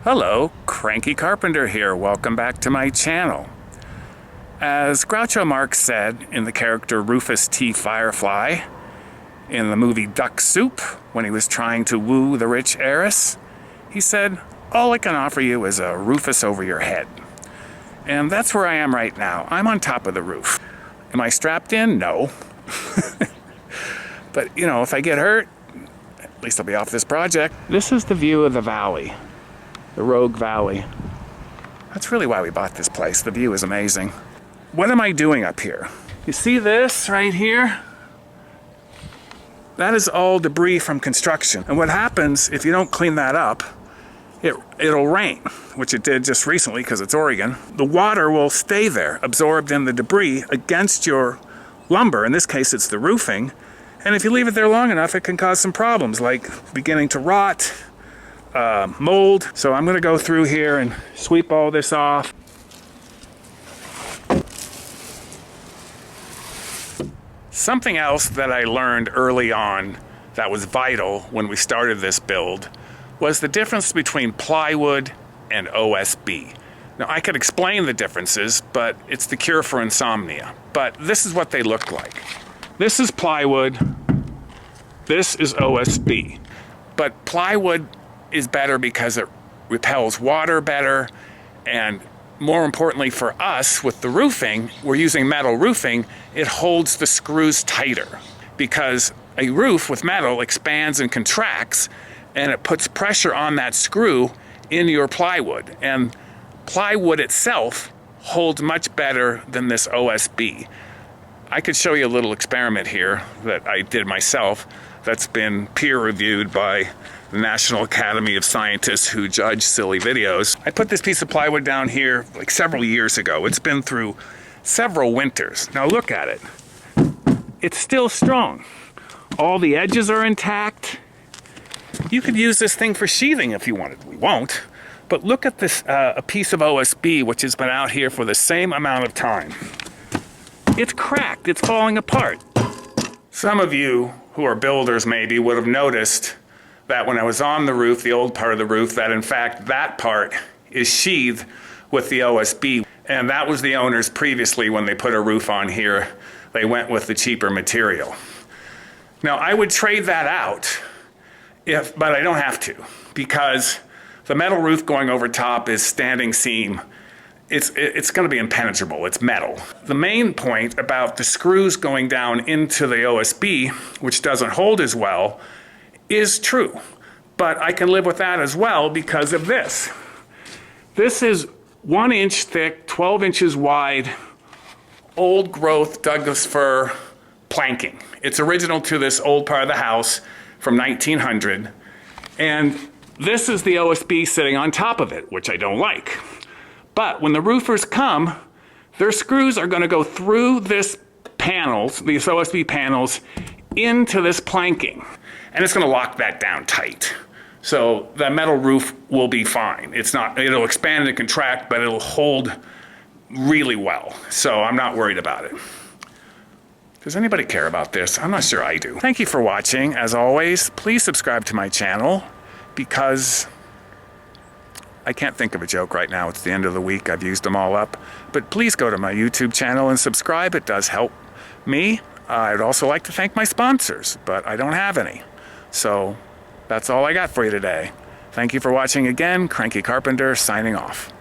Hello, Cranky Carpenter here. Welcome back to my channel. As Groucho Marx said in the character Rufus T. Firefly in the movie Duck Soup, when he was trying to woo the rich heiress, he said, "All I can offer you is a Rufus over your head." And that's where I am right now. I'm on top of the roof. Am I strapped in? No. But, you know, if I get hurt, at least I'll be off this project. This is the view of the valley. The Rogue Valley. That's really why we bought this place. The view is amazing. What am I doing up here? You see this right here? That is all debris from construction. And what happens if you don't clean that up, it'll rain, which it did just recently because it's Oregon. The water will stay there, absorbed in the debris against your lumber. In this case, it's the roofing. And if you leave it there long enough, it can cause some problems like beginning to rot, mold. So I'm going to go through here and sweep all this off. Something else that I learned early on that was vital when we started this build was the difference between plywood and OSB. Now, I could explain the differences, but it's the cure for insomnia. But this is what they look like. This is plywood. This is OSB. But plywood is better because it repels water better, and more importantly for us with the roofing, we're using metal roofing, it holds the screws tighter because a roof with metal expands and contracts and it puts pressure on that screw in your plywood, and plywood itself holds much better than this OSB. I could show you a little experiment here that I did myself that's been peer reviewed by the National Academy of Scientists who judge silly videos. I put this piece of plywood down here like several years ago. It's been through several winters. Now look at it. It's still strong. All the edges are intact. You could use this thing for sheathing if you wanted. We won't. But look at this, a piece of OSB which has been out here for the same amount of time. It's cracked. It's falling apart. Some of you who are builders maybe would have noticed that when I was on the roof, the old part of the roof, that in fact that part is sheathed with the OSB. And that was the owners previously when they put a roof on here. They went with the cheaper material. Now I would trade that out, but I don't have to, because the metal roof going over top is standing seam. It's going to be impenetrable. It's metal. The main point about the screws going down into the OSB, which doesn't hold as well, is true. But I can live with that as well because of this. This is 1 inch thick, 12 inches wide, old growth Douglas fir planking. It's original to this old part of the house from 1900. And this is the OSB sitting on top of it, which I don't like. But when the roofers come, their screws are going to go through this panels, these OSB panels, into this planking. And it's going to lock that down tight. So the metal roof will be fine. It'll expand and contract, but it'll hold really well. So I'm not worried about it. Does anybody care about this? I'm not sure I do. Thank you for watching. As always, please subscribe to my channel because I can't think of a joke right now. It's the end of the week. I've used them all up. But please go to my YouTube channel and subscribe. It does help me. I'd also like to thank my sponsors, but I don't have any. So that's all I got for you today. Thank you for watching again. Cranky Carpenter signing off.